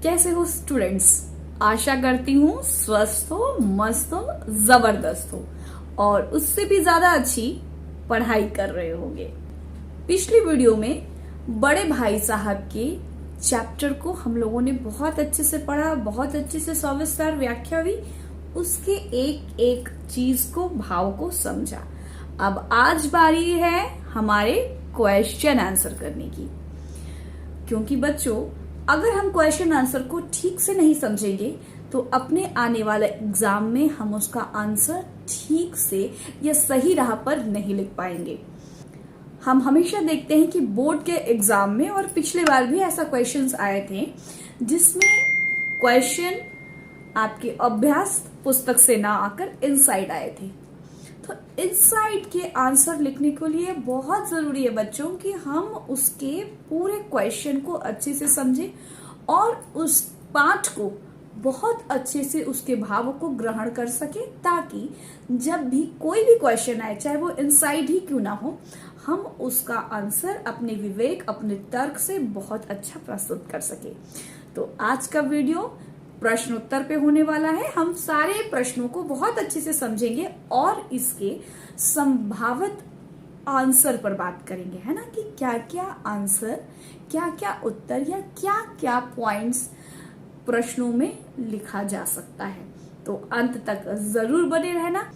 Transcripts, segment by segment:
कैसे हो स्टूडेंट्स? आशा करती हूँ स्वस्थ हो, मस्त हो, जबरदस्त हो और उससे भी ज्यादा अच्छी पढ़ाई कर रहे होंगे। पिछली वीडियो में बड़े भाई साहब के चैप्टर को हम लोगों ने बहुत अच्छे से पढ़ा, बहुत अच्छे से सविस्तार व्याख्या हुई, उसके एक एक चीज को, भाव को समझा। अब आज बारी है हमारे क्वेश्चन आंसर करने की, क्योंकि बच्चों अगर हम क्वेश्चन आंसर को ठीक से नहीं समझेंगे तो अपने आने वाले एग्जाम में हम उसका आंसर ठीक से या सही राह पर नहीं लिख पाएंगे। हम हमेशा देखते हैं कि बोर्ड के एग्जाम में, और पिछले बार भी ऐसा क्वेश्चंस आए थे जिसमें क्वेश्चन आपके अभ्यास पुस्तक से ना आकर इनसाइड आए थे। तो इनसाइड के आंसर लिखने के लिए बहुत जरूरी है बच्चों कि हम उसके पूरे क्वेश्चन को अच्छे से समझें और उस पाठ को बहुत अच्छे से, उसके भावों को ग्रहण कर सके, ताकि जब भी कोई भी क्वेश्चन आए, चाहे वो इनसाइड ही क्यों ना हो, हम उसका आंसर अपने विवेक, अपने तर्क से बहुत अच्छा प्रस्तुत कर सके। तो आज का वीडियो प्रश्न उत्तर पे होने वाला है। हम सारे प्रश्नों को बहुत अच्छे से समझेंगे और इसके संभावित आंसर पर बात करेंगे, है ना, कि क्या क्या आंसर, क्या क्या उत्तर या क्या क्या पॉइंट्स प्रश्नों में लिखा जा सकता है। तो अंत तक जरूर बने रहना।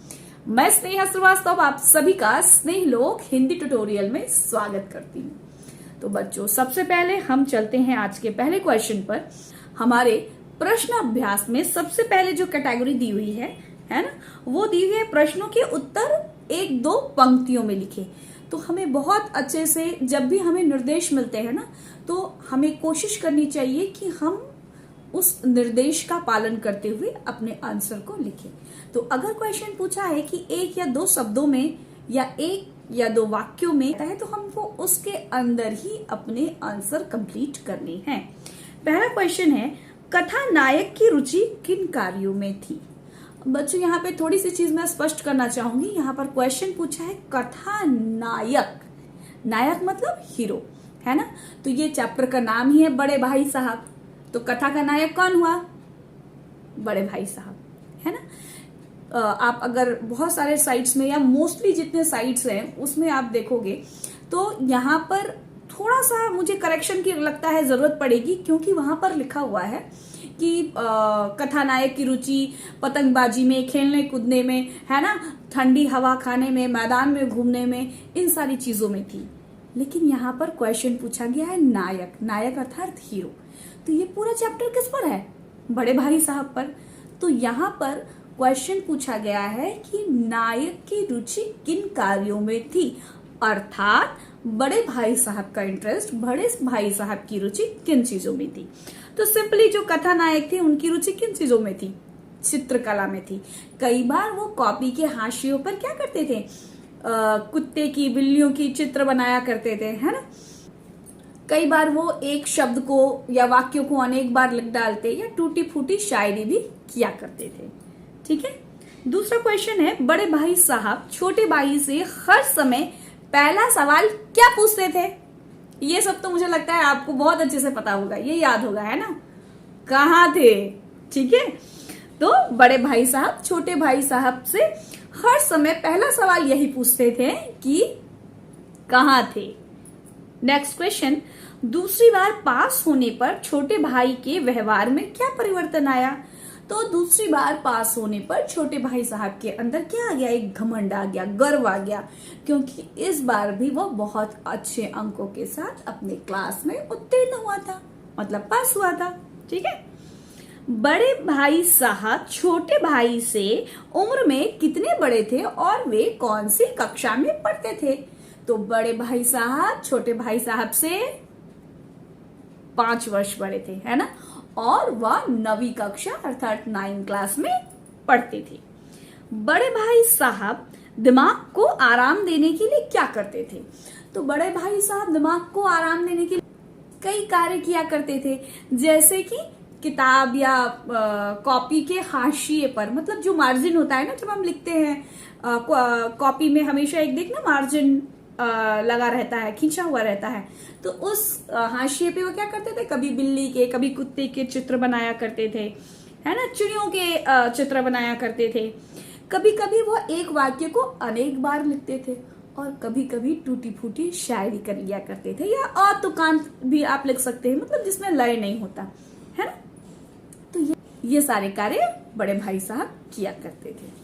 मैं स्नेहा श्रीवास्तव आप सभी का स्नेह लोक हिंदी ट्यूटोरियल में स्वागत करती हूँ। तो बच्चों सबसे पहले हम चलते हैं आज के पहले क्वेश्चन पर। हमारे प्रश्न अभ्यास में सबसे पहले जो कैटेगरी दी हुई है ना, वो दी हुई है प्रश्नों के उत्तर एक दो पंक्तियों में लिखे। तो हमें बहुत अच्छे से, जब भी हमें निर्देश मिलते हैं ना, तो हमें कोशिश करनी चाहिए कि हम उस निर्देश का पालन करते हुए अपने आंसर को लिखें। तो अगर क्वेश्चन पूछा है कि एक या दो शब्दों में या एक या दो वाक्यों में है, तो हमको उसके अंदर ही अपने आंसर कंप्लीट करने हैं। पहला क्वेश्चन है, कथा नायक की रुचि किन कार्यों में थी? बच्चों यहाँ पे थोड़ी सी चीज मैं स्पष्ट करना चाहूंगी। यहाँ पर क्वेश्चन पूछा है कथा नायक, नायक मतलब हीरो, है ना। तो ये चैप्टर का नाम ही है बड़े भाई साहब। तो कथा का नायक कौन हुआ? बड़े भाई साहब, है ना। आप अगर बहुत सारे साइट्स में या मोस्टली जितने साइट्स हैं उसमें आप देखोगे तो यहाँ पर थोड़ा सा मुझे करेक्शन की लगता है जरूरत पड़ेगी, क्योंकि वहां पर लिखा हुआ है कि कथानायक की रुचि पतंगबाजी में, खेलने कूदने में, है ना, ठंडी हवा खाने में, मैदान में घूमने में, इन सारी चीजों में थी। लेकिन यहाँ पर क्वेश्चन पूछा गया है नायक, नायक अर्थात हीरो। तो ये पूरा चैप्टर किस पर है? बड़े भाई साहब पर। तो यहाँ पर क्वेश्चन पूछा गया है कि नायक की रुचि किन कार्यों में थी, अर्थात बड़े भाई साहब का इंटरेस्ट, बड़े भाई साहब की रुचि किन चीजों में थी। तो सिंपली जो कथा नायक थे उनकी रुचि किन चीजों में थी? चित्रकला में थी। कई बार वो कॉपी के हाशियों पर क्या करते थे, कुत्ते की, बिल्लियों की चित्र बनाया करते थे, है ना। कई बार वो एक शब्द को या वाक्यों को अनेक बार लिख डालते या टूटी फूटी शायरी भी किया करते थे। ठीक है। दूसरा क्वेश्चन है, बड़े भाई साहब छोटे भाई से हर समय पहला सवाल क्या पूछते थे? ये सब तो मुझे लगता है आपको बहुत अच्छे से पता होगा, ये याद होगा, है ना। कहाँ थे? ठीक है। तो बड़े भाई साहब छोटे भाई साहब से हर समय पहला सवाल यही पूछते थे कि कहाँ थे। नेक्स्ट क्वेश्चन, दूसरी बार पास होने पर छोटे भाई के व्यवहार में क्या परिवर्तन आया? तो दूसरी बार पास होने पर छोटे भाई साहब के अंदर क्या आ गया? एक घमंड आ गया, गर्व आ गया, क्योंकि इस बार भी वो बहुत अच्छे अंकों के साथ अपने क्लास में उत्तीर्ण हुआ था, मतलब पास हुआ था। ठीक है। बड़े भाई साहब छोटे भाई से उम्र में कितने बड़े थे और वे कौन सी कक्षा में पढ़ते थे? तो बड़े भाई साहब छोटे भाई साहब से 5 वर्ष बड़े थे, है ना, और वह 9वीं कक्षा अर्थात 9 क्लास में पढ़ते थे। बड़े भाई साहब दिमाग को आराम देने के लिए क्या करते थे? तो बड़े भाई साहब दिमाग को आराम देने के लिए कई कार्य किया करते थे, जैसे कि किताब या कॉपी के हाशिए पर, मतलब जो मार्जिन होता है ना, जब हम लिखते हैं कॉपी में हमेशा एक देखना मार्जिन लगा रहता है, खींचा हुआ रहता है, तो उस हाशिए पे वो क्या करते थे, कभी बिल्ली के, कभी कुत्ते के चित्र बनाया करते थे, है ना, चिड़ियों के चित्र बनाया करते थे। कभी कभी वो एक वाक्य को अनेक बार लिखते थे और कभी कभी टूटी फूटी शायरी कर लिया करते थे, या तुकांत भी आप लिख सकते हैं, मतलब जिसमें लय नहीं होता है ना। तो ये सारे कार्य बड़े भाई साहब किया करते थे।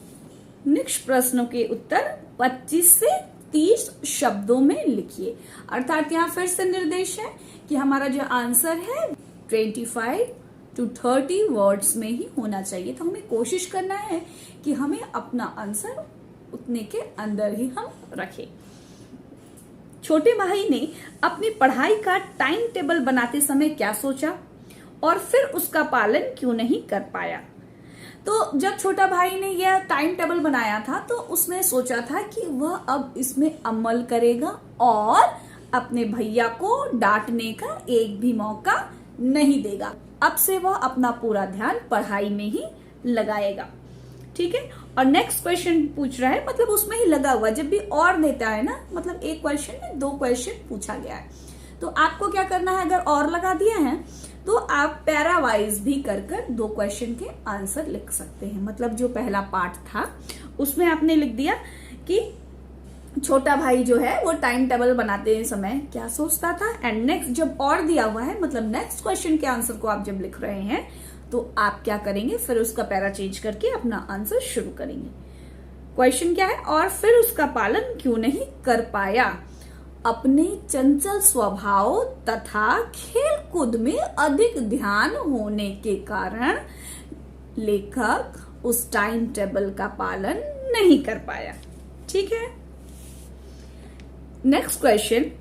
नेक्स्ट प्रश्नों के उत्तर 25 से 30 शब्दों में लिखिए। अर्थात यहाँ फिर से निर्देश है कि हमारा जो आंसर है 25 to 30 वर्ड्स में ही होना चाहिए। तो हमें कोशिश करना है कि हमें अपना आंसर उतने के अंदर ही हम रखें। छोटे भाई ने अपनी पढ़ाई का टाइम टेबल बनाते समय क्या सोचा और फिर उसका पालन क्यों नहीं कर पाया? तो जब छोटा भाई ने यह टाइम टेबल बनाया था तो उसने सोचा था कि वह अब इसमें अमल करेगा और अपने भैया को डांटने का एक भी मौका नहीं देगा। अब से वह अपना पूरा ध्यान पढ़ाई में ही लगाएगा। ठीक है। और नेक्स्ट क्वेश्चन पूछ रहा है, मतलब उसमें ही लगा हुआ, जब भी और देता है ना, मतलब एक क्वेश्चन में 2 क्वेश्चन पूछा गया है, तो आपको क्या करना है, अगर और लगा दिया है तो आप पैरावाइज भी कर 2 क्वेश्चन के आंसर लिख सकते हैं। मतलब जो पहला पार्ट था उसमें आपने लिख दिया कि छोटा भाई जो है वो टाइम टेबल बनाते समय क्या सोचता था, एंड नेक्स्ट जब और दिया हुआ है, मतलब नेक्स्ट क्वेश्चन के आंसर को आप जब लिख रहे हैं तो आप क्या करेंगे, फिर उसका पैरा चेंज करके अपना आंसर शुरू करेंगे। क्वेश्चन क्या है, और फिर उसका पालन क्यों नहीं कर पाया? अपने चंचल स्वभाव तथा खेल कूद में अधिक ध्यान होने के कारण लेखक उस टाइम टेबल का पालन नहीं कर पाया। ठीक है। नेक्स्ट क्वेश्चन,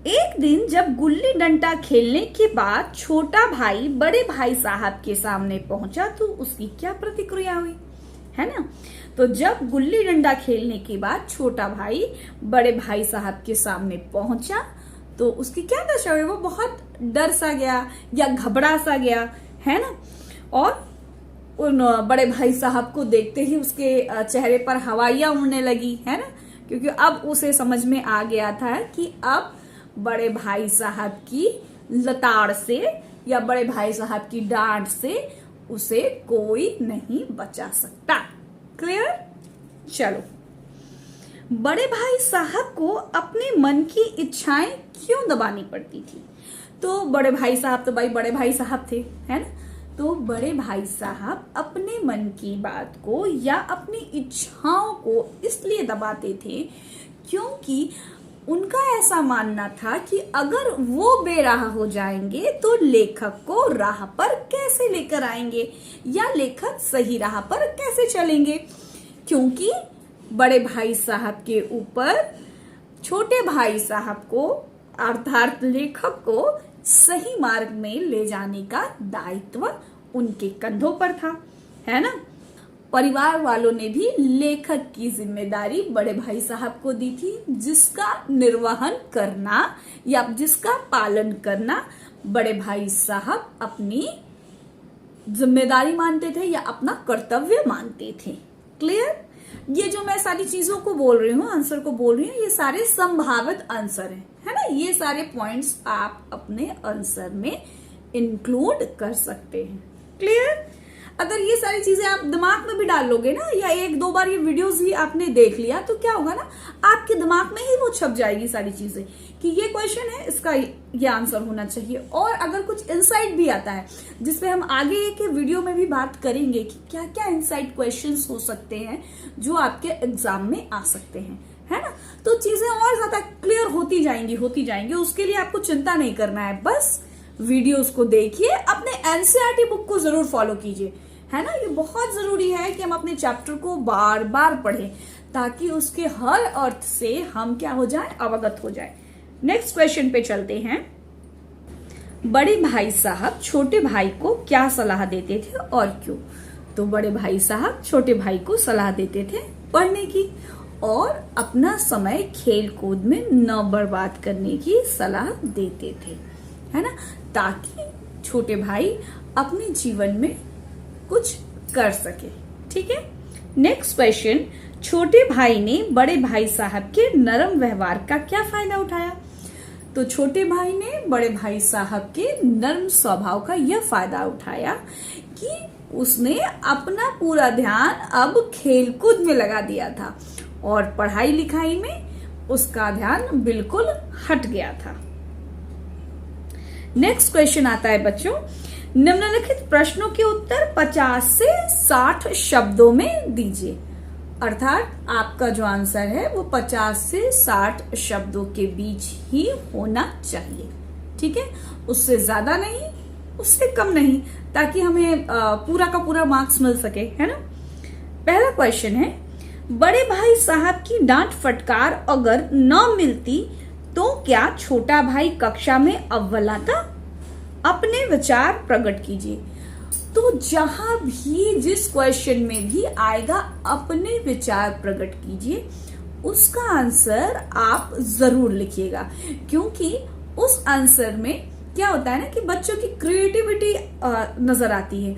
एक दिन जब गुल्ली डंडा खेलने के बाद छोटा भाई बड़े भाई साहब के सामने पहुंचा तो उसकी क्या प्रतिक्रिया हुई, है ना। तो जब गुल्ली डंडा खेलने के बाद छोटा भाई बड़े भाई साहब के सामने पहुंचा तो उसकी क्या दशा हुई, वो बहुत डर सा गया या घबरा सा गया, है ना। और उन बड़े भाई साहब को देखते ही उसके चेहरे पर हवाइयां उड़ने लगी, है ना, क्योंकि अब उसे समझ में आ गया था कि अब बड़े भाई साहब की लताड़ से या बड़े भाई साहब की डांट से उसे कोई नहीं बचा सकता। क्लियर। चलो, बड़े भाई साहब को अपने मन की इच्छाएं क्यों दबानी पड़ती थी? तो बड़े भाई साहब तो भाई बड़े भाई साहब थे, है ना। तो बड़े भाई साहब अपने मन की बात को या अपनी इच्छाओं को इसलिए दबाते थे क्योंकि उनका ऐसा मानना था कि अगर वो बेराह हो जाएंगे तो लेखक को राह पर कैसे लेकर आएंगे या लेखक सही राह पर कैसे चलेंगे, क्योंकि बड़े भाई साहब के ऊपर छोटे भाई साहब को अर्थात लेखक को सही मार्ग में ले जाने का दायित्व उनके कंधों पर था, है ना। परिवार वालों ने भी लेखक की जिम्मेदारी बड़े भाई साहब को दी थी, जिसका निर्वहन करना या जिसका पालन करना बड़े भाई साहब अपनी जिम्मेदारी मानते थे या अपना कर्तव्य मानते थे। क्लियर। ये जो मैं सारी चीजों को बोल रही हूँ, आंसर को बोल रही हूँ, ये सारे संभावित आंसर हैं, है ना। ये सारे पॉइंट्स आप अपने आंसर में इंक्लूड कर सकते हैं। क्लियर। अगर ये सारी चीजें आप दिमाग में भी डाल लोगे ना, या 1-2 बार ये वीडियोस ही आपने देख लिया, तो क्या होगा ना, आपके दिमाग में ही वो छप जाएगी सारी चीजें कि ये क्वेश्चन है, इसका ये आंसर होना चाहिए। और अगर कुछ इनसाइट भी आता है, जिसपे हम आगे के वीडियो में भी बात करेंगे कि क्या क्या इनसाइट क्वेश्चंस हो सकते हैं जो आपके एग्जाम में आ सकते हैं, है ना। तो चीजें और ज्यादा क्लियर होती जाएंगी। उसके लिए आपको चिंता नहीं करना है, बस वीडियोस को देखिए, अपने एनसीईआरटी बुक को जरूर फॉलो कीजिए, है ना। ये बहुत जरूरी है कि हम अपने चैप्टर को बार बार पढ़ें ताकि उसके हर अर्थ से हम क्या हो जाए, अवगत हो जाए। नेक्स्ट क्वेश्चन पे चलते हैं। बड़े भाई साहब छोटे भाई को क्या सलाह देते थे और क्यों? तो बड़े भाई साहब छोटे भाई को सलाह देते थे पढ़ने की और अपना समय खेल कूद में न बर्बाद करने की सलाह देते थे, है ना, ताकि छोटे भाई अपने जीवन में कुछ कर सके। ठीक है। नेक्स्ट क्वेश्चन, छोटे भाई ने बड़े भाई साहब के नरम व्यवहार का क्या फायदा उठाया? तो छोटे भाई ने बड़े भाई साहब के नरम स्वभाव का यह फायदा उठाया कि उसने अपना पूरा ध्यान अब खेलकूद में लगा दिया था और पढ़ाई लिखाई में उसका ध्यान बिल्कुल हट गया था। नेक्स्ट क्वेश्चन आता है बच्चों, निम्नलिखित प्रश्नों के उत्तर 50 से 60 शब्दों में दीजिए। अर्थात आपका जो आंसर है वो 50 से 60 शब्दों के बीच ही होना चाहिए। ठीक है, उससे ज्यादा नहीं, उससे कम नहीं, ताकि हमें पूरा का पूरा मार्क्स मिल सके, है ना। पहला क्वेश्चन है, बड़े भाई साहब की डांट फटकार अगर न मिलती तो क्या छोटा भाई कक्षा में अव्वल आता? अपने विचार प्रकट कीजिए। तो जहां भी जिस क्वेश्चन में भी आएगा अपने विचार प्रकट कीजिए, उसका आंसर आप जरूर लिखिएगा, क्योंकि उस आंसर में क्या होता है ना कि बच्चों की क्रिएटिविटी नजर आती है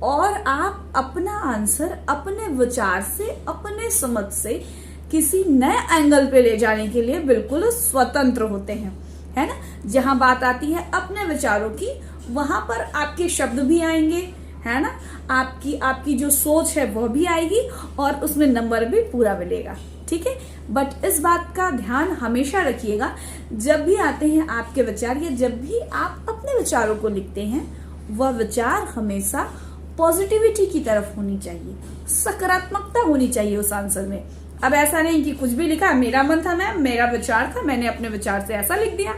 और आप अपना आंसर अपने विचार से, अपने समझ से किसी नए एंगल पे ले जाने के लिए बिल्कुल स्वतंत्र होते हैं, है ना। जहां बात आती है अपने विचारों की, वहां पर आपके शब्द भी आएंगे, है ना, आपकी जो सोच है वह भी आएगी और उसमें नंबर भी पूरा मिलेगा। ठीक है, बट इस बात का ध्यान हमेशा रखिएगा, जब भी आते हैं आपके विचार या जब भी आप अपने विचारों को लिखते हैं, वह विचार हमेशा पॉजिटिविटी की तरफ होनी चाहिए, सकारात्मकता होनी चाहिए उस आंसर में। अब ऐसा नहीं कि कुछ भी लिखा, मेरा मन था, मेरा विचार था, मैंने अपने विचार से ऐसा लिख दिया,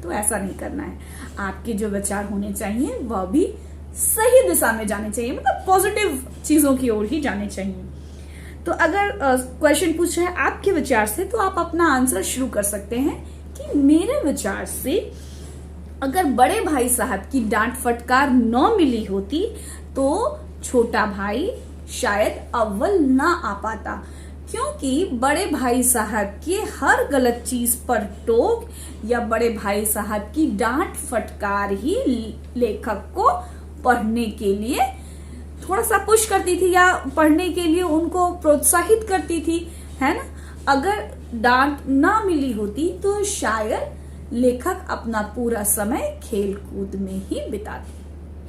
तो ऐसा नहीं करना है। आपके जो विचार होने चाहिए वह भी सही दिशा में जाने चाहिए, मतलब पॉजिटिव चीजों की ओर ही जाने चाहिए। तो अगर क्वेश्चन पूछा है आपके विचार से, तो आप अपना आंसर शुरू कर सकते हैं कि मेरे विचार से अगर बड़े भाई साहब की डांट फटकार न मिली होती तो छोटा भाई शायद अव्वल ना आ पाता, क्योंकि बड़े भाई साहब के हर गलत चीज पर टोक या बड़े भाई साहब की डांट फटकार ही लेखक को पढ़ने के लिए थोड़ा सा पुश करती थी या पढ़ने के लिए उनको प्रोत्साहित करती थी, है ना। अगर डांट ना मिली होती तो शायद लेखक अपना पूरा समय खेल कूद में ही बिताते।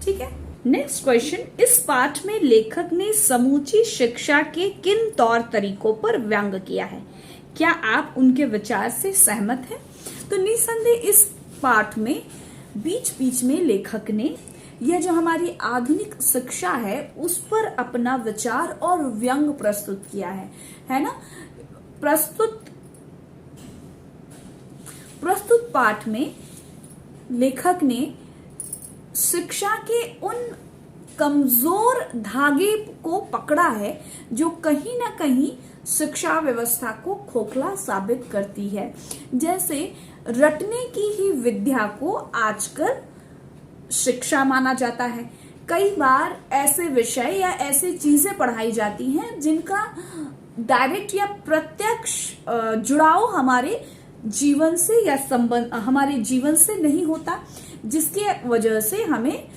ठीक है, नेक्स्ट क्वेश्चन, इस पाठ में लेखक ने समूची शिक्षा के किन तौर तरीकों पर व्यंग किया है? क्या आप उनके विचार से सहमत हैं? तो निसंदेह इस पाठ में बीच बीच में लेखक ने यह जो हमारी आधुनिक शिक्षा है उस पर अपना विचार और व्यंग प्रस्तुत किया है ना। प्रस्तुत पाठ में लेखक ने शिक्षा के उन कमजोर धागे को पकड़ा है जो कहीं ना कहीं शिक्षा व्यवस्था को खोखला साबित करती है। जैसे रटने की ही विद्या को आजकल शिक्षा माना जाता है। कई बार ऐसे विषय या ऐसी चीजें पढ़ाई जाती हैं जिनका डायरेक्ट या प्रत्यक्ष जुड़ाव हमारे जीवन से या संबंध हमारे जीवन से नहीं होता, जिसके वजह से हमें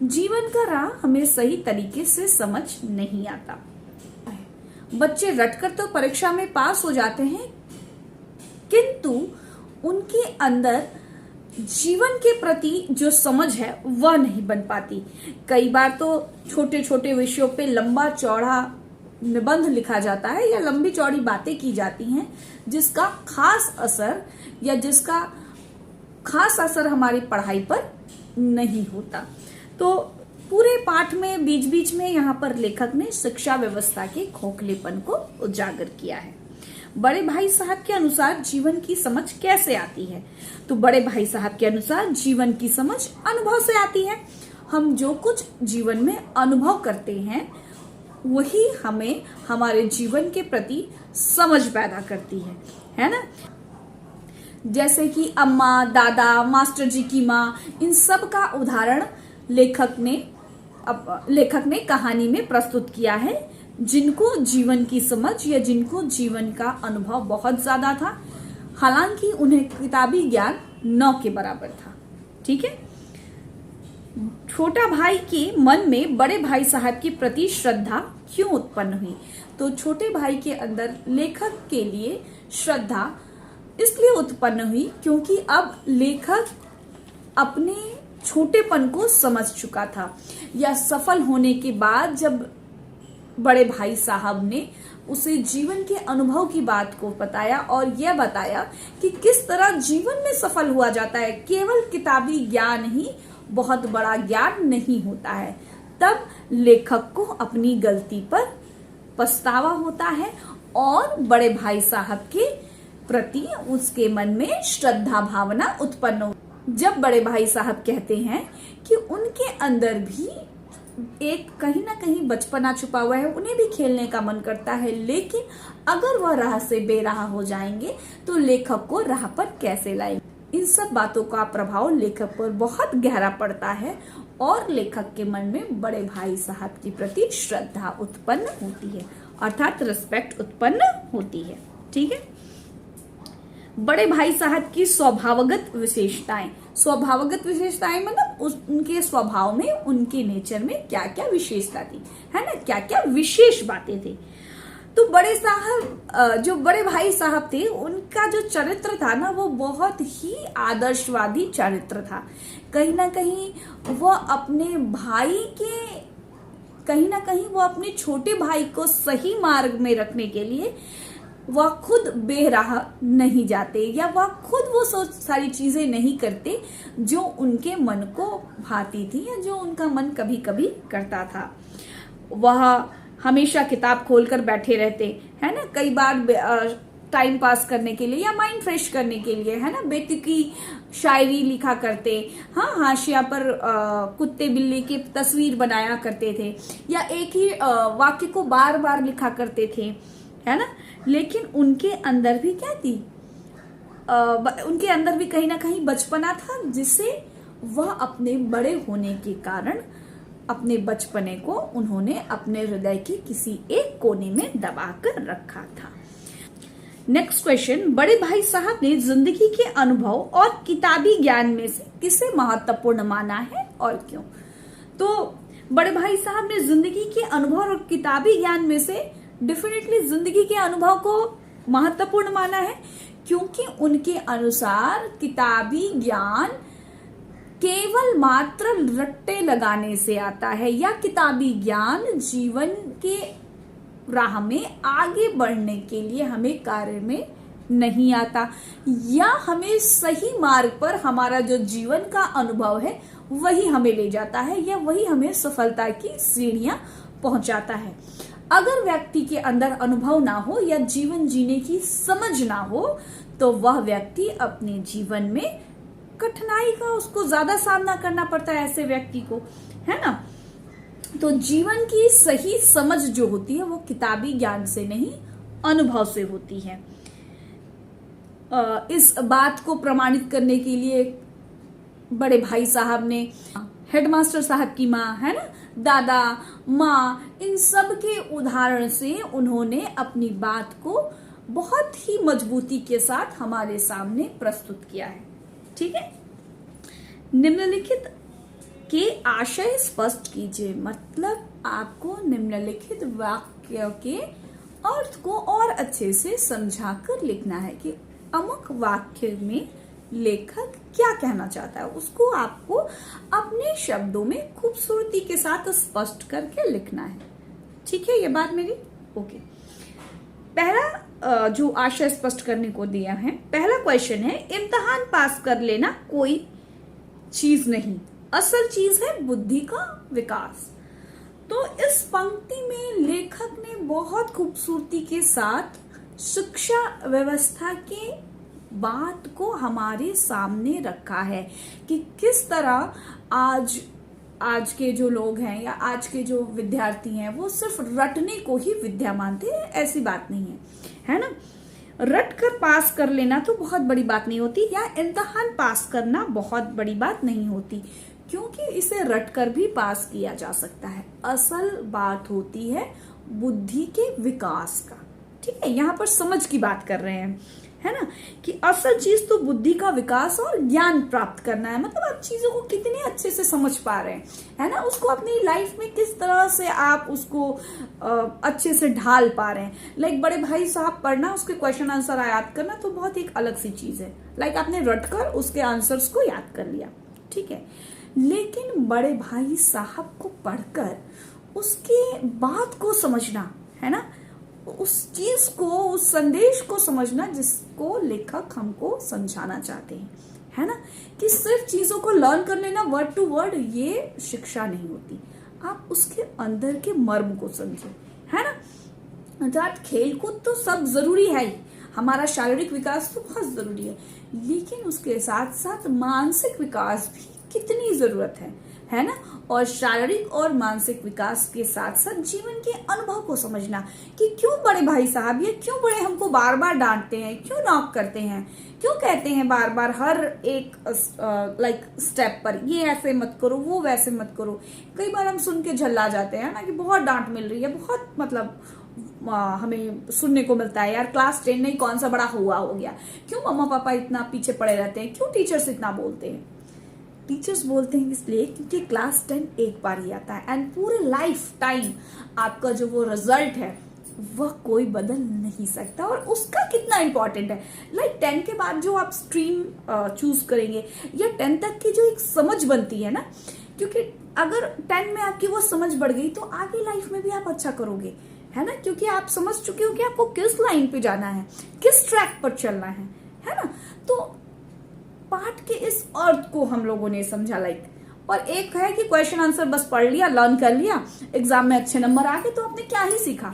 जीवन का राह हमें सही तरीके से समझ नहीं आता। बच्चे रटकर तो परीक्षा में पास हो जाते हैं, किंतु उनके अंदर जीवन के प्रति जो समझ है वह नहीं बन पाती। कई बार तो छोटे छोटे विषयों पे लंबा चौड़ा निबंध लिखा जाता है या लंबी चौड़ी बातें की जाती हैं, जिसका खास असर हमारी पढ़ाई पर नहीं होता। तो पूरे पाठ में बीच बीच में यहाँ पर लेखक ने शिक्षा व्यवस्था के खोखलेपन को उजागर किया है। बड़े भाई साहब के अनुसार जीवन की समझ कैसे आती है? तो बड़े भाई साहब के अनुसार जीवन की समझ अनुभव से आती है। हम जो कुछ जीवन में अनुभव करते हैं वही हमें हमारे जीवन के प्रति समझ पैदा करती है ना। जैसे कि अम्मा, दादा, मास्टर जी की माँ, इन सब का उदाहरण लेखक ने कहानी में प्रस्तुत किया है, जिनको जीवन की समझ या जिनको जीवन का अनुभव बहुत ज्यादा था, हालांकि उन्हें किताबी ज्ञान 9 के बराबर था। ठीक है, छोटा भाई के मन में बड़े भाई साहब के प्रति श्रद्धा क्यों उत्पन्न हुई? तो छोटे भाई के अंदर लेखक के लिए श्रद्धा इसलिए उत्पन्न हुई क्योंकि अब लेखक अपने छोटेपन को समझ चुका था, या सफल होने के बाद जब बड़े भाई साहब ने उसे जीवन के अनुभव की बात को बताया और यह बताया कि किस तरह जीवन में सफल हुआ जाता है, केवल किताबी ज्ञान ही बहुत बड़ा ज्ञान नहीं होता है, तब लेखक को अपनी गलती पर पछतावा होता है और बड़े भाई साहब के प्रति उसके मन में श्रद्धा भावना उत्पन्न हो। जब बड़े भाई साहब कहते हैं कि उनके अंदर भी एक कहीं ना कहीं बचपना छुपा हुआ है, उन्हें भी खेलने का मन करता है, लेकिन अगर वह राह से बेराह हो जाएंगे तो लेखक को राह पर कैसे लाएंगे। इन सब बातों का प्रभाव लेखक पर बहुत गहरा पड़ता है और लेखक के मन में बड़े भाई साहब के प्रति श्रद्धा उत्पन्न होती है, अर्थात रिस्पेक्ट उत्पन्न होती है। ठीक है। बड़े भाई साहब की स्वभावगत विशेषताएं, स्वभावगत विशेषताएं मतलब उनके स्वभाव में, उनके नेचर में क्या क्या विशेषता थी, है ना, क्या क्या विशेष बातें थी। तो जो बड़े भाई साहब थे, उनका जो चरित्र था ना, वो बहुत ही आदर्शवादी चरित्र था। कहीं ना कहीं वो अपने भाई के, कहीं ना कहीं वो अपने छोटे भाई को सही मार्ग में रखने के लिए वह खुद बेराह नहीं जाते, या वह खुद वो सारी चीजें नहीं करते जो उनके मन को भाती थी या जो उनका मन कभी कभी करता था। वह हमेशा किताब खोलकर बैठे रहते, है ना, कई बार टाइम पास करने के लिए या माइंड फ्रेश करने के लिए, है ना, बेटी की शायरी लिखा करते, हाँ, हाशिया पर कुत्ते बिल्ली की तस्वीर बनाया करते थे, या एक ही वाक्य को बार बार लिखा करते थे, है ना। लेकिन उनके अंदर भी क्या थी, उनके अंदर भी कहीं ना कहीं बचपना था, जिसे वह अपने बड़े होने के कारण अपने बचपने को उन्होंने अपने हृदय के किसी एक कोने में दबा कर रखा था। नेक्स्ट क्वेश्चन, बड़े भाई साहब ने जिंदगी के अनुभव और किताबी ज्ञान में से किसे महत्वपूर्ण माना है और क्यों? तो बड़े भाई साहब ने जिंदगी के अनुभव और किताबी ज्ञान में से डेफिनेटली जिंदगी के अनुभव को महत्वपूर्ण माना है, क्योंकि उनके अनुसार किताबी ज्ञान केवल मात्र रट्टे लगाने से आता है, या किताबी ज्ञान जीवन के राह में आगे बढ़ने के लिए हमें कार्य में नहीं आता, या हमें सही मार्ग पर हमारा जो जीवन का अनुभव है वही हमें ले जाता है, या वही हमें सफलता की सीढ़ियां पहुंचाता है। अगर व्यक्ति के अंदर अनुभव ना हो या जीवन जीने की समझ ना हो, तो वह व्यक्ति अपने जीवन में कठिनाई का उसको ज्यादा सामना करना पड़ता है, ऐसे व्यक्ति को, है ना। तो जीवन की सही समझ जो होती है वो किताबी ज्ञान से नहीं, अनुभव से होती है। इस बात को प्रमाणित करने के लिए बड़े भाई साहब ने हेडमास्टर साहब की माँ, है ना, दादा, माँ, इन सब के उदाहरण से उन्होंने अपनी बात को बहुत ही मजबूती के साथ हमारे सामने प्रस्तुत किया है। ठीक है। निम्नलिखित के आशय स्पष्ट कीजिए, मतलब आपको निम्नलिखित वाक्य के अर्थ को और अच्छे से समझाकर लिखना है कि अमुक वाक्य में लेखक क्या कहना चाहता है, उसको आपको अपने शब्दों में खूबसूरती के साथ स्पष्ट करके लिखना है। ठीक है, ये बात मेरी ओके। पहला जो आशय स्पष्ट करने को दिया है, पहला क्वेश्चन है, इम्तिहान पास कर लेना कोई चीज नहीं, असल चीज है बुद्धि का विकास। तो इस पंक्ति में लेखक ने बहुत खूबसूरती के साथ शिक्षा व्यवस्था के बात को हमारे सामने रखा है कि किस तरह आज के जो लोग हैं या आज के जो विद्यार्थी हैं वो सिर्फ रटने को ही विद्या मानते हैं। ऐसी बात नहीं है, है ना। रट कर पास कर लेना तो बहुत बड़ी बात नहीं होती, या इम्तिहान पास करना बहुत बड़ी बात नहीं होती, क्योंकि इसे रट कर भी पास किया जा सकता है। असल बात होती है बुद्धि के विकास का। ठीक है, यहाँ पर समझ की बात कर रहे हैं, है ना, कि असल चीज तो बुद्धि का विकास और ज्ञान प्राप्त करना है। मतलब आप चीजों को कितने अच्छे से समझ पा रहे हैं, है ना, उसको अपनी लाइफ में किस तरह से आप उसको अच्छे से ढाल पा रहे हैं। लाइक बड़े भाई साहब पढ़ना, उसके क्वेश्चन आंसर याद करना तो बहुत एक अलग सी चीज है। लाइक आपने रटकर उसके आंसर्स को याद कर लिया, ठीक है, लेकिन बड़े भाई साहब को पढ़कर उसके बात को समझना, है ना, उस चीज को, उस संदेश को समझना जिसको लेखक हमको समझाना चाहते हैं, है ना, कि सिर्फ चीजों को लर्न कर लेना वर्ड टू वर्ड, ये शिक्षा नहीं होती। आप उसके अंदर के मर्म को समझे, है ना। अर्थात खेलकूद तो सब जरूरी है ही, हमारा शारीरिक विकास तो बहुत जरूरी है, लेकिन उसके साथ साथ मानसिक विकास भी कितनी जरूरत है ना। और शारीरिक और मानसिक विकास के साथ साथ जीवन के अनुभव को समझना कि क्यों बड़े भाई साहब ये क्यों बड़े हमको बार बार डांटते हैं, क्यों नॉक करते हैं, क्यों कहते हैं बार बार हर एक लाइक स्टेप पर ये ऐसे मत करो, वो वैसे मत करो। कई बार हम सुन के झल्ला जाते हैं ना कि बहुत डांट मिल रही है, बहुत मतलब हमें सुनने को मिलता है, यार क्लास 10 नहीं कौन सा बड़ा हुआ हो गया, क्यों मम्मा पापा इतना पीछे पड़े रहते हैं, क्यों टीचर्स इतना बोलते हैं। टीचर्स बोलते हैं इसलिए क्योंकि क्लास 10 एक बार ही आता है एंड पूरे लाइफ टाइम आपका जो वो रिजल्ट है वह कोई बदल नहीं सकता, और उसका कितना इंपॉर्टेंट है। लाइक 10 के बाद जो आप स्ट्रीम चूज करेंगे या 10 तक की जो एक समझ बनती है ना, क्योंकि अगर 10 में आपकी वो समझ बढ़ गई तो आगे लाइफ में भी आप अच्छा करोगे, है ना, क्योंकि आप समझ चुके हो कि आपको किस लाइन पे जाना है, किस ट्रैक पर चलना है ना। तो पाठ के इस अर्थ को हम लोगों ने समझा। लाइक और एक है कि क्वेश्चन आंसर बस पढ़ लिया, लर्न कर लिया, एग्जाम में अच्छे नंबर आ गए तो आपने क्या ही सीखा,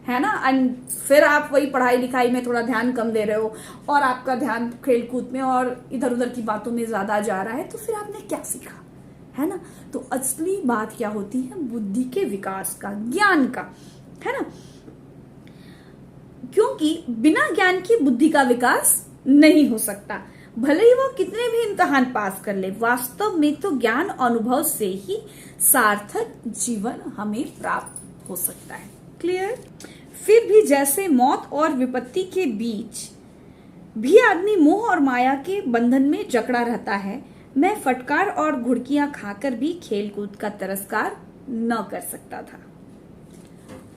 है ना। एंड फिर आप वही पढ़ाई लिखाई में थोड़ा ध्यान कम दे रहे हो और आपका ध्यान खेलकूद में और इधर उधर की बातों में ज्यादा जा रहा है, तो फिर आपने क्या सीखा, है ना। तो असली बात क्या होती है, बुद्धि के विकास का, ज्ञान का, है ना, क्योंकि बिना ज्ञान की बुद्धि का विकास नहीं हो सकता। भले ही वो कितने भी इम्तिहान पास कर ले, वास्तव में तो ज्ञान अनुभव से ही सार्थक जीवन हमें प्राप्त हो सकता है। क्लियर। फिर भी जैसे मौत और विपत्ति के बीच भी आदमी मोह और माया के बंधन में जकड़ा रहता है, मैं फटकार और घुड़कियां खाकर भी खेलकूद का तिरस्कार न कर सकता था।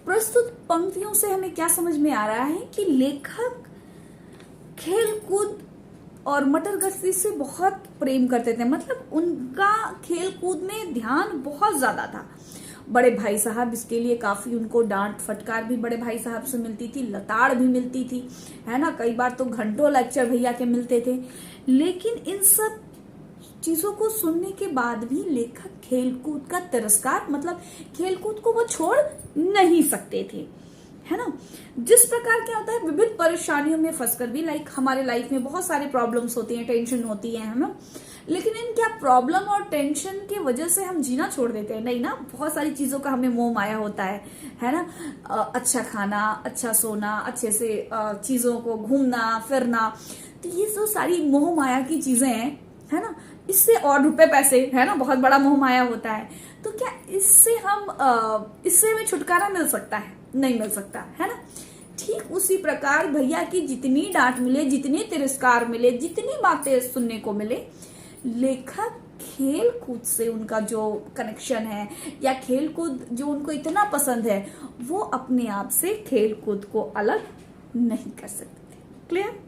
प्रस्तुत पंक्तियों से हमें क्या समझ में आ रहा है कि लेखक खेलकूद और मटर गश्ती से बहुत प्रेम करते थे। मतलब उनका खेलकूद में ध्यान बहुत ज्यादा था। बड़े भाई साहब इसके लिए काफी उनको डांट फटकार भी बड़े भाई साहब से मिलती थी, लताड़ भी मिलती थी, है ना, कई बार तो घंटों लेक्चर भैया के मिलते थे। लेकिन इन सब चीजों को सुनने के बाद भी लेखक खेलकूद का तिरस्कार, मतलब खेलकूद को वो छोड़ नहीं सकते थे, है ना। जिस प्रकार क्या होता है, विभिन्न परेशानियों में फंसकर भी, लाइक हमारे लाइफ में बहुत सारे प्रॉब्लम्स होती हैं, टेंशन होती है ना, लेकिन इन क्या प्रॉब्लम और टेंशन की वजह से हम जीना छोड़ देते हैं? नहीं ना, बहुत सारी चीजों का हमें मोह माया होता है ना। अच्छा खाना, अच्छा सोना, अच्छे से चीजों को घूमना फिरना, तो ये जो सारी मोह माया की चीजें हैं, है ना, इससे और रुपए पैसे, है ना, बहुत बड़ा मोह माया होता है। तो क्या इससे हमें छुटकारा मिल सकता है? नहीं मिल सकता, है ना। ठीक उसी प्रकार भैया की जितनी डांट मिले, जितने तिरस्कार मिले, जितनी बातें सुनने को मिले, लेखक खेल कूद से उनका जो कनेक्शन है या खेल कूद जो उनको इतना पसंद है, वो अपने आप से खेल कूद को अलग नहीं कर सकते थे। क्लियर।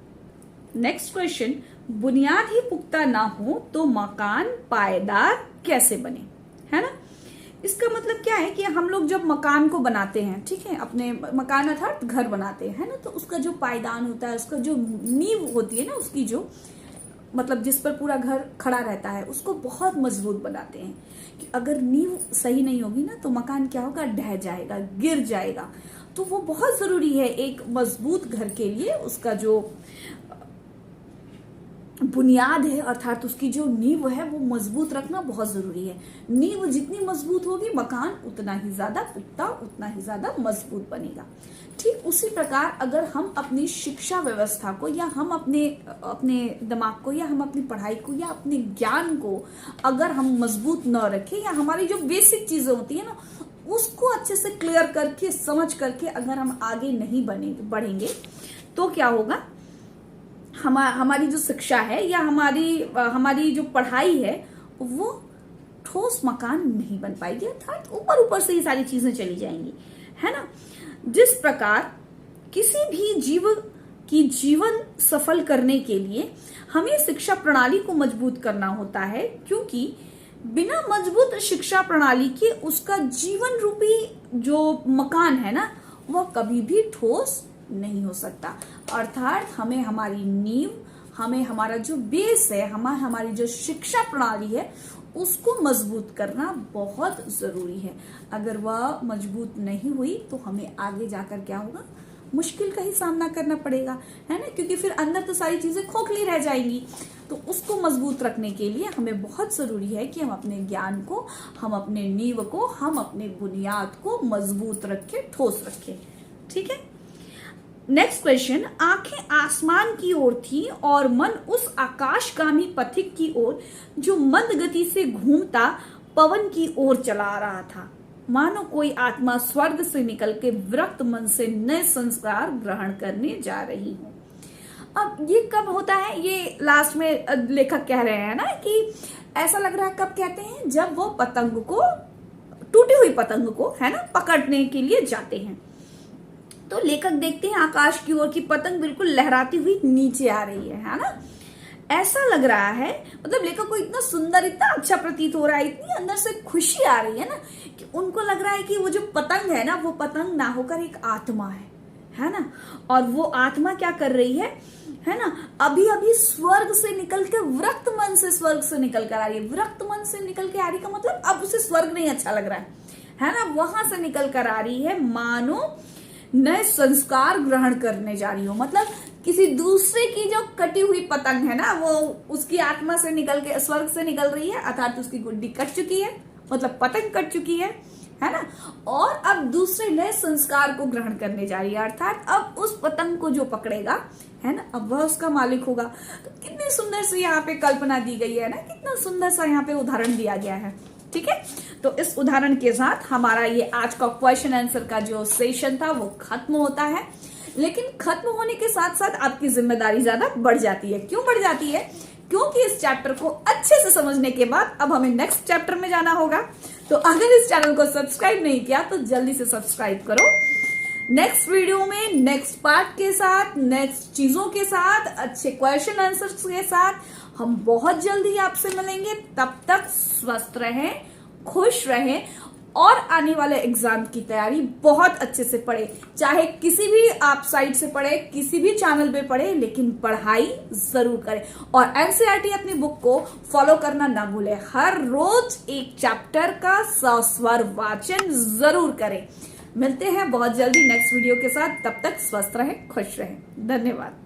नेक्स्ट क्वेश्चन, बुनियाद ही पुख्ता ना हो तो मकान पायदार कैसे बने, है ना। इसका मतलब क्या है कि हम लोग जब मकान को बनाते हैं, ठीक है, अपने मकान अर्थात घर बनाते हैं, है ना, तो उसका जो पायदान होता है, उसका जो नींव होती है ना, उसकी जो मतलब जिस पर पूरा घर खड़ा रहता है, उसको बहुत मजबूत बनाते हैं। कि अगर नींव सही नहीं होगी ना तो मकान क्या होगा, ढह जाएगा, गिर जाएगा। तो वो बहुत जरूरी है एक मजबूत घर के लिए, उसका जो बुनियाद है अर्थात उसकी जो नींव है वो मजबूत रखना बहुत जरूरी है। नींव जितनी मजबूत होगी, मकान उतना ही ज्यादा पुख्ता, उतना ही ज्यादा मजबूत बनेगा। ठीक उसी प्रकार अगर हम अपनी शिक्षा व्यवस्था को या हम अपने दिमाग को या हम अपनी पढ़ाई को या अपने ज्ञान को अगर हम मजबूत न रखें, या हमारी जो बेसिक चीजें होती है ना उसको अच्छे से क्लियर करके समझ करके अगर हम आगे नहीं बढ़ेंगे तो क्या होगा, हमारी जो शिक्षा है या हमारी जो पढ़ाई है वो ठोस मकान नहीं बन पाएगी, अर्थात ऊपर ऊपर से ये सारी चीजें चली जाएंगी, है ना। जिस प्रकार किसी भी जीव की जीवन सफल करने के लिए हमें शिक्षा प्रणाली को मजबूत करना होता है, क्योंकि बिना मजबूत शिक्षा प्रणाली के उसका जीवन रूपी जो मकान है ना वह कभी भी ठोस नहीं हो सकता। अर्थात हमें हमारी नींव, हमें हमारा जो बेस है, हमारी जो शिक्षा प्रणाली है उसको मजबूत करना बहुत जरूरी है। अगर वह मजबूत नहीं हुई तो हमें आगे जाकर क्या होगा, मुश्किल का ही सामना करना पड़ेगा, है ना, क्योंकि फिर अंदर तो सारी चीजें खोखली रह जाएंगी। तो उसको मजबूत रखने के लिए हमें बहुत जरूरी है कि हम अपने ज्ञान को, हम अपने नींव को, हम अपने बुनियाद को मजबूत रखें, ठोस रखें। ठीक है। नेक्स्ट क्वेश्चन, आंखें आसमान की ओर थी और मन उस आकाशगामी पथिक की ओर जो मंद गति से घूमता पवन की ओर चला रहा था, मानो कोई आत्मा स्वर्ग से निकल के विरक्त मन से नए संस्कार ग्रहण करने जा रही हो। अब ये कब होता है, ये लास्ट में लेखक कह रहे हैं ना कि ऐसा लग रहा है, कब कहते हैं, जब वो पतंग को, टूटी हुई पतंग को, है ना, पकड़ने के लिए जाते हैं। तो लेखक देखते हैं आकाश की ओर की पतंग बिल्कुल लहराती हुई नीचे आ रही है ना। ऐसा लग रहा है, मतलब लेखक को इतना सुंदर, इतना अच्छा प्रतीत हो रहा है, इतनी अंदर से खुशी आ रही है ना कि उनको लग रहा है कि वो जो पतंग है ना वो पतंग ना होकर एक आत्मा है ना। और वो आत्मा क्या कर रही है ना, अभी अभी स्वर्ग से निकल के विरक्त मन से स्वर्ग से निकल कर आ रही है। विरक्त मन से निकल के आ रही का मतलब अब उसे स्वर्ग नहीं अच्छा लग रहा है ना, वहां से निकल कर आ रही है, मानो नए संस्कार ग्रहण करने जा रही हो। मतलब किसी दूसरे की जो कटी हुई पतंग है ना वो उसकी आत्मा से निकल के स्वर्ग से निकल रही है, अर्थात उसकी गुड्डी कट चुकी है, मतलब पतंग कट चुकी है ना, और अब दूसरे नए संस्कार को ग्रहण करने जा रही है, अर्थात अब उस पतंग को जो पकड़ेगा, है ना, अब वह उसका मालिक होगा। तो कितनी सुंदर से यहाँ पे कल्पना दी गई है ना, कितना सुंदर सा यहाँ पे उदाहरण दिया गया है। ठीक है, तो इस उदाहरण के साथ हमारा ये आज का क्वेश्चन आंसर का जो सेशन था वो खत्म होता है। लेकिन खत्म होने के साथ साथ आपकी जिम्मेदारी ज्यादा बढ़ जाती है। क्यों बढ़ जाती है? क्योंकि इस चैप्टर को अच्छे से समझने के बाद अब हमें नेक्स्ट चैप्टर में जाना होगा। तो अगर इस चैनल को सब्सक्राइब नहीं किया तो जल्दी से सब्सक्राइब करो। नेक्स्ट वीडियो में नेक्स्ट पार्ट के साथ, नेक्स्ट चीजों के साथ, अच्छे क्वेश्चन आंसर्स के साथ हम बहुत जल्दी आपसे मिलेंगे। तब तक स्वस्थ रहें, खुश रहें और आने वाले एग्जाम की तैयारी बहुत अच्छे से पढ़े। चाहे किसी भी आप साइट से पढ़े, किसी भी चैनल पे पढ़े, लेकिन पढ़ाई जरूर करें। और एनसीईआरटी अपनी बुक को फॉलो करना ना भूले। हर रोज एक चैप्टर का सस्वर वाचन जरूर करें। मिलते हैं बहुत जल्दी नेक्स्ट वीडियो के साथ। तब तक स्वस्थ रहें, खुश रहें। धन्यवाद।